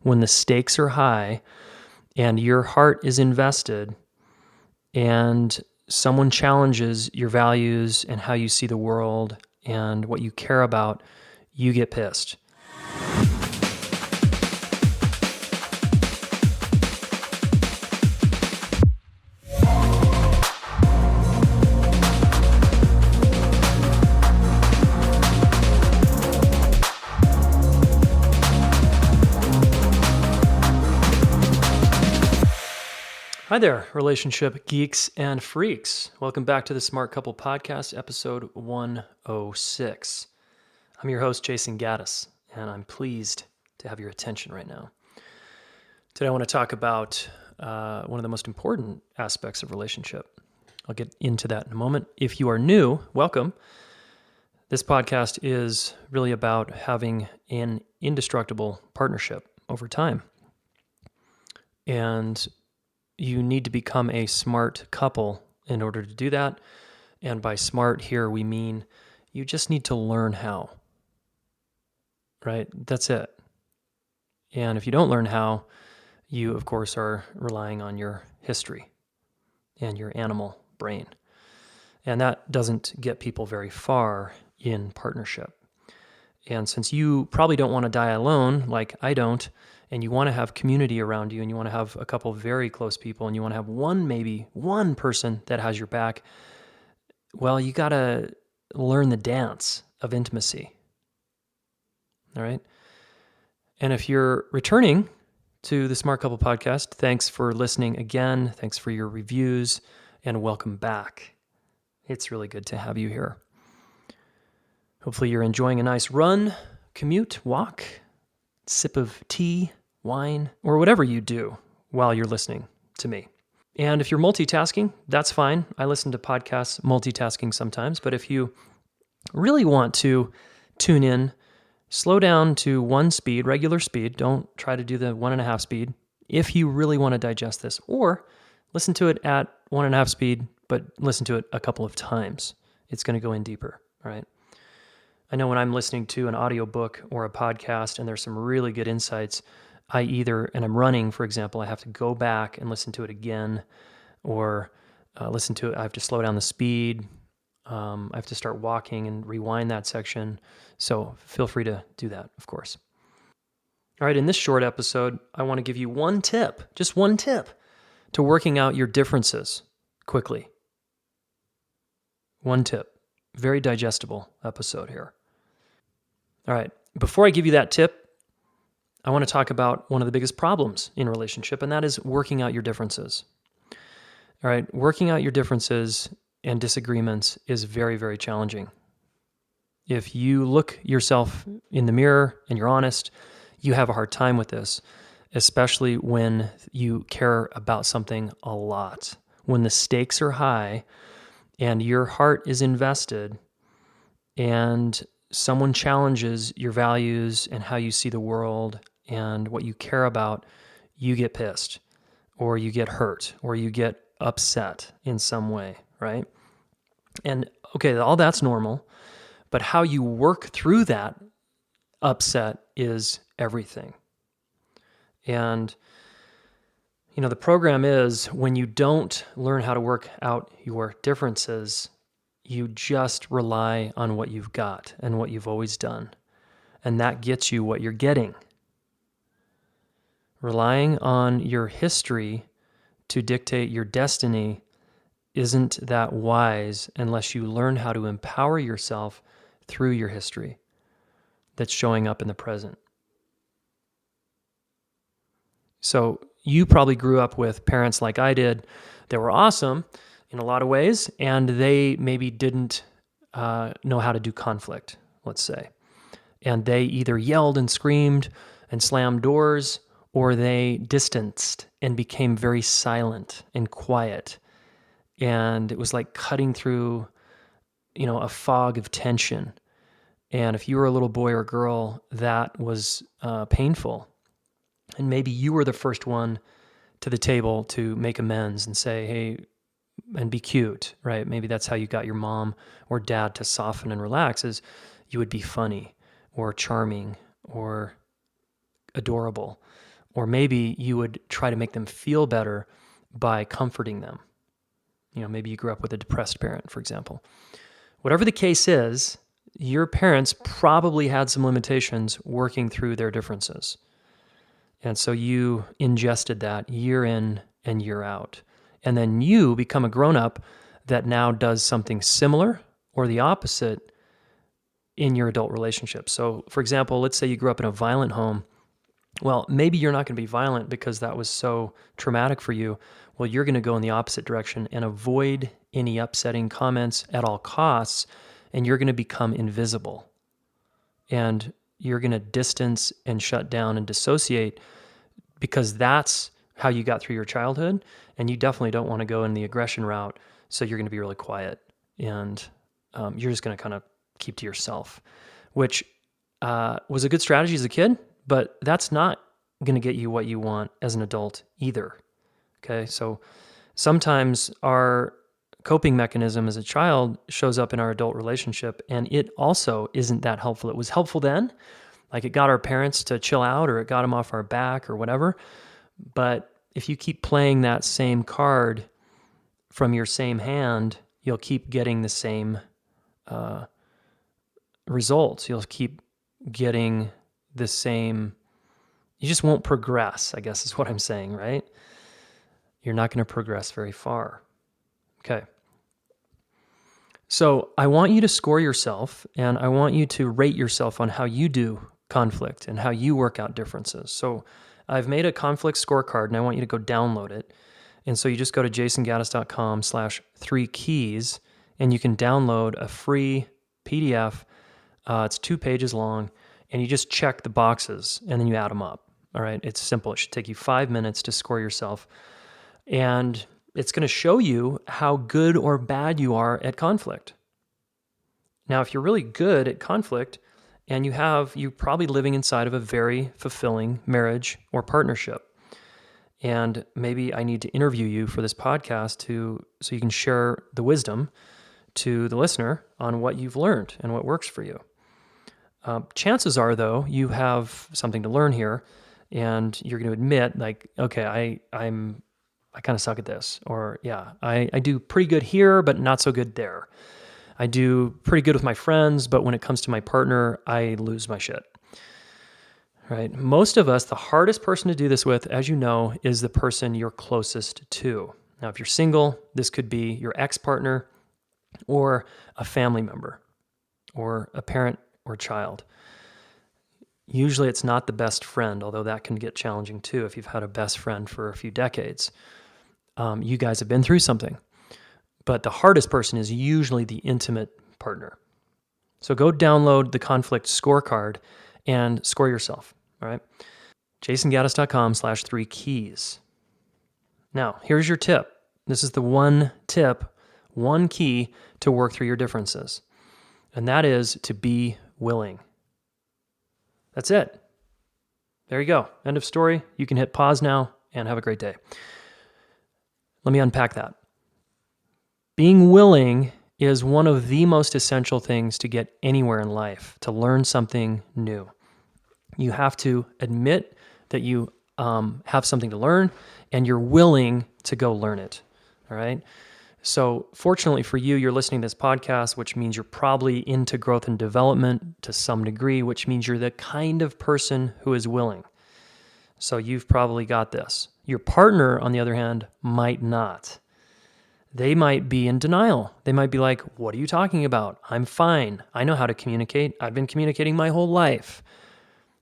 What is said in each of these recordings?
when the stakes are high and your heart is invested and someone challenges your values and how you see the world and what you care about, you get pissed. Hi there, relationship geeks and freaks. Welcome back to the Smart Couple Podcast, episode 106. I'm your host, Jayson Gaddis, and I'm pleased to have your attention right now. Today I want to talk about one of the most important aspects of relationship. I'll get into that in a moment. If you are new, welcome. This podcast is really about having an indestructible partnership over time. And you need to become a smart couple in order to do that. And by smart here, we mean you just need to learn how, right? That's it. And if you don't learn how, you, of course, are relying on your history and your animal brain. And that doesn't get people very far in partnership. And since you probably don't want to die alone, like I don't, and you want to have community around you, and you want to have a couple of very close people, and you want to have maybe one person that has your back, well, you got to learn the dance of intimacy. All right? And if you're returning to the Smart Couple Podcast, thanks for listening again. Thanks for your reviews, and welcome back. It's really good to have you here. Hopefully you're enjoying a nice run, commute, walk, sip of tea, wine, or whatever you do while you're listening to me. And if you're multitasking, that's fine. I listen to podcasts multitasking sometimes, but if you really want to tune in, slow down to one speed, regular speed. Don't try to do the 1.5 speed if you really want to digest this, or listen to it at 1.5 speed, but listen to it a couple of times. It's going to go in deeper, all right? I know when I'm listening to an audiobook or a podcast and there's some really good insights, and I'm running, for example, I have to go back and listen to it again, or listen to it, I have to slow down the speed, I have to start walking and rewind that section, so feel free to do that, of course. All right, in this short episode, I want to give you just one tip, to working out your differences quickly. One tip, very digestible episode here. All right, before I give you that tip, I want to talk about one of the biggest problems in a relationship, and that is working out your differences. All right, working out your differences and disagreements is very, very challenging. If you look yourself in the mirror and you're honest, you have a hard time with this, especially when you care about something a lot. When the stakes are high and your heart is invested and someone challenges your values and how you see the world and what you care about, you get pissed, or you get hurt, or you get upset in some way, right? And okay, all that's normal, but how you work through that upset is everything. And, the program is when you don't learn how to work out your differences, you just rely on what you've got and what you've always done. And that gets you what you're getting. Relying on your history to dictate your destiny isn't that wise unless you learn how to empower yourself through your history that's showing up in the present. So you probably grew up with parents like I did that were awesome in a lot of ways, and they maybe didn't know how to do conflict, let's say. And they either yelled and screamed and slammed doors, or they distanced and became very silent and quiet. And it was like cutting through, a fog of tension. And if you were a little boy or girl, that was painful. And maybe you were the first one to the table to make amends and say, hey, and be cute, right? Maybe that's how you got your mom or dad to soften and relax, is you would be funny or charming or adorable Or maybe you would try to make them feel better by comforting them. Maybe you grew up with a depressed parent, for example. Whatever the case is, your parents probably had some limitations working through their differences. And so you ingested that year in and year out. And then you become a grown-up that now does something similar or the opposite in your adult relationship. So, for example, let's say you grew up in a violent home. Well, maybe you're not going to be violent because that was so traumatic for you. Well, you're going to go in the opposite direction and avoid any upsetting comments at all costs, and you're going to become invisible. And you're going to distance and shut down and dissociate because that's how you got through your childhood. And you definitely don't want to go in the aggression route. So you're going to be really quiet and you're just going to kind of keep to yourself, which was a good strategy as a kid, but that's not going to get you what you want as an adult either. Okay. So sometimes our coping mechanism as a child shows up in our adult relationship, and it also isn't that helpful. It was helpful then, like it got our parents to chill out or it got them off our back or whatever. But if you keep playing that same card from your same hand, you'll keep getting the same results. You'll keep getting the same, you just won't progress, I guess is what I'm saying, right? You're not going to progress very far. Okay. So I want you to score yourself, and I want you to rate yourself on how you do conflict and how you work out differences. So I've made a conflict scorecard, and I want you to go download it. And so you just go to jasongaddis.com/3keys, and you can download a free PDF. It's 2 pages long, and you just check the boxes, and then you add them up. All right. It's simple. It should take you 5 minutes to score yourself. And it's going to show you how good or bad you are at conflict. Now, if you're really good at conflict and you're probably living inside of a very fulfilling marriage or partnership, and maybe I need to interview you for this podcast so you can share the wisdom to the listener on what you've learned and what works for you. Chances are, though, you have something to learn here, and you're going to admit, like, okay, I kind of suck at this, or yeah, I do pretty good here, but not so good there. I do pretty good with my friends, but when it comes to my partner, I lose my shit. Right? Most of us, the hardest person to do this with, as you know, is the person you're closest to. Now, if you're single, this could be your ex-partner or a family member or a parent or child. Usually it's not the best friend, although that can get challenging too if you've had a best friend for a few decades. You guys have been through something. But the hardest person is usually the intimate partner. So go download the conflict scorecard and score yourself, all right? jasongaddis.com/3keys. Now, here's your tip. This is the one tip, one key to work through your differences. And that is to be willing. That's it. There you go. End of story. You can hit pause now and have a great day. Let me unpack that. Being willing is one of the most essential things to get anywhere in life, to learn something new. You have to admit that you have something to learn and you're willing to go learn it. All right. So fortunately for you, you're listening to this podcast, which means you're probably into growth and development to some degree, which means you're the kind of person who is willing. So you've probably got this. Your partner, on the other hand, might not. They might be in denial. They might be like, what are you talking about? I'm fine. I know how to communicate. I've been communicating my whole life.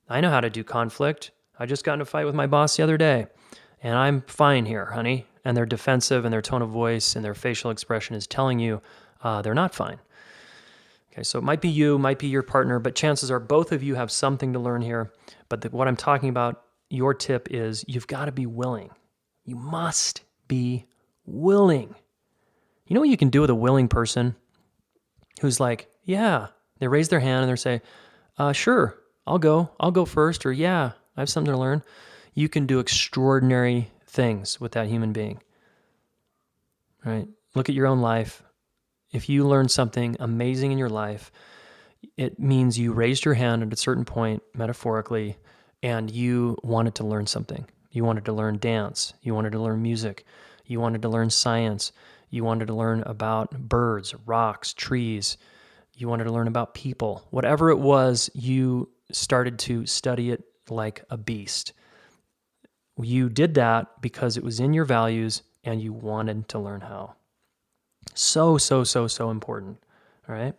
I know how to do conflict. I just got in a fight with my boss the other day, and I'm fine here, honey. And they're defensive, and their tone of voice and their facial expression is telling you they're not fine. Okay, so it might be you, might be your partner, but chances are both of you have something to learn here. But what I'm talking about, your tip is you've got to be willing. You must be willing. You know what you can do with a willing person who's like, yeah, they raise their hand and they say, sure, I'll go first, or yeah, I have something to learn. You can do extraordinary things with that human being, right? Look at your own life. If you learn something amazing in your life, it means you raised your hand at a certain point, metaphorically, and you wanted to learn something. You wanted to learn dance. You wanted to learn music. You wanted to learn science. You wanted to learn about birds, rocks, trees. You wanted to learn about people. Whatever it was, you started to study it like a beast. You did that because it was in your values and you wanted to learn how. So important. All right.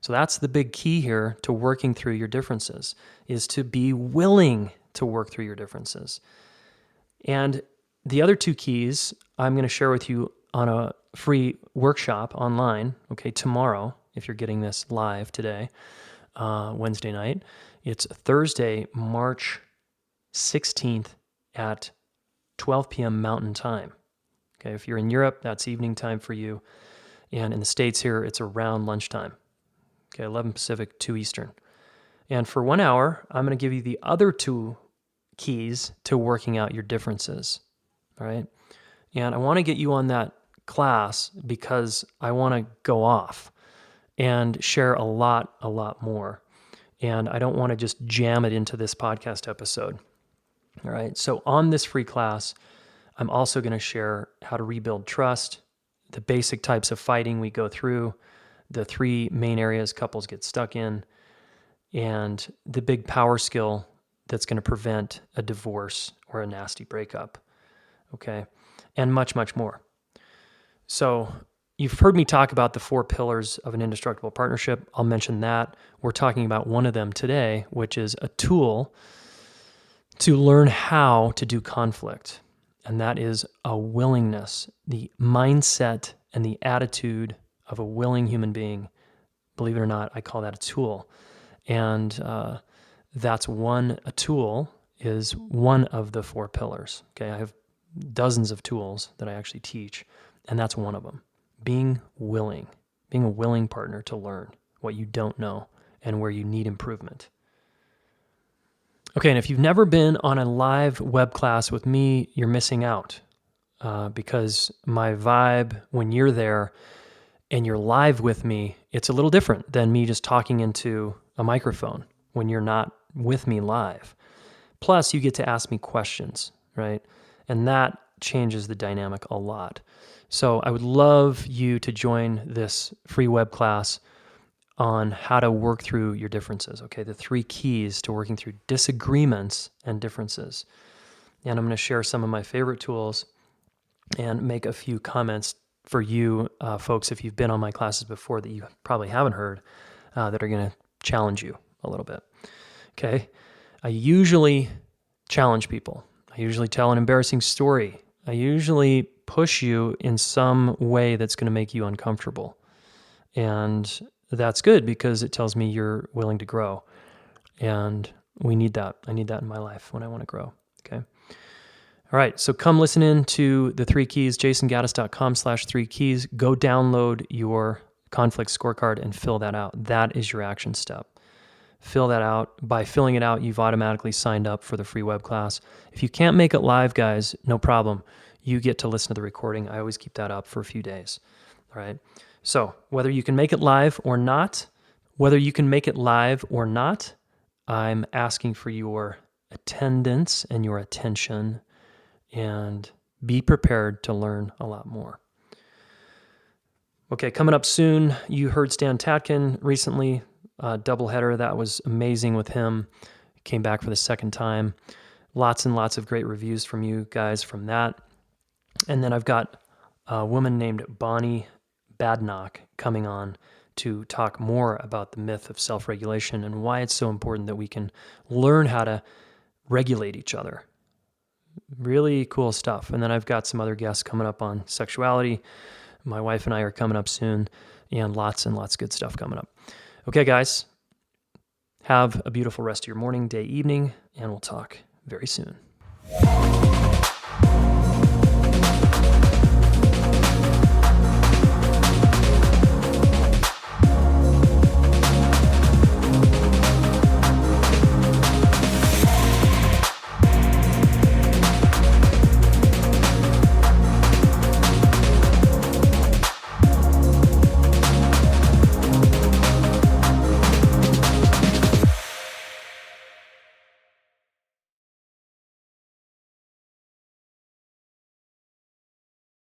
So that's the big key here to working through your differences, is to be willing to work through your differences. And the other two keys I'm going to share with you on a free workshop online, okay, tomorrow, if you're getting this live today, Wednesday night. It's Thursday, March 16th at 12 p.m. Mountain Time. Okay, if you're in Europe, that's evening time for you. And in the States here, it's around lunchtime. Okay, 11 Pacific, 2 Eastern. And for 1 hour, I'm going to give you the other two keys to working out your differences. All right. And I want to get you on that class because I want to go off and share a lot more. And I don't want to just jam it into this podcast episode. All right. So on this free class, I'm also going to share how to rebuild trust, the basic types of fighting we go through, the 3 main areas couples get stuck in, and the big power skill that's going to prevent a divorce or a nasty breakup. Okay. And much more. So you've heard me talk about the 4 pillars of an indestructible partnership. I'll mention that. We're talking about one of them today, which is a tool to learn how to do conflict. And that is a willingness, the mindset and the attitude of a willing human being. Believe it or not, I call that a tool. And that's a tool is one of the 4 pillars. Okay, I have dozens of tools that I actually teach, and that's one of them. Being a willing partner to learn what you don't know and where you need improvement. Okay, and if you've never been on a live web class with me, you're missing out because my vibe when you're there and you're live with me, it's a little different than me just talking into a microphone when you're not with me live. Plus, you get to ask me questions, right? And that changes the dynamic a lot. So I would love you to join this free web class on how to work through your differences, okay? The 3 keys to working through disagreements and differences. And I'm going to share some of my favorite tools and make a few comments for you folks, if you've been on my classes before that you probably haven't heard, that are going to challenge you a little bit, okay? I usually challenge people. I usually tell an embarrassing story. I usually push you in some way that's going to make you uncomfortable. And that's good because it tells me you're willing to grow. And we need that. I need that in my life when I want to grow. Okay. All right. So come listen in to the 3 keys, jasongaddis.com/3 keys. Go download your conflict scorecard and fill that out. That is your action step. Fill that out. By filling it out, you've automatically signed up for the free web class. If you can't make it live, guys, no problem. You get to listen to the recording. I always keep that up for a few days. All right. So whether you can make it live or not, I'm asking for your attendance and your attention, and be prepared to learn a lot more. Okay, coming up soon, you heard Stan Tatkin recently, doubleheader. That was amazing with him. Came back for the second time. Lots and lots of great reviews from you guys from that. And then I've got a woman named Bonnie Badnock coming on to talk more about the myth of self-regulation and why it's so important that we can learn how to regulate each other. Really cool stuff. And then I've got some other guests coming up on sexuality. My wife and I are coming up soon, and lots of good stuff coming up. Okay, guys, have a beautiful rest of your morning, day, evening, and we'll talk very soon.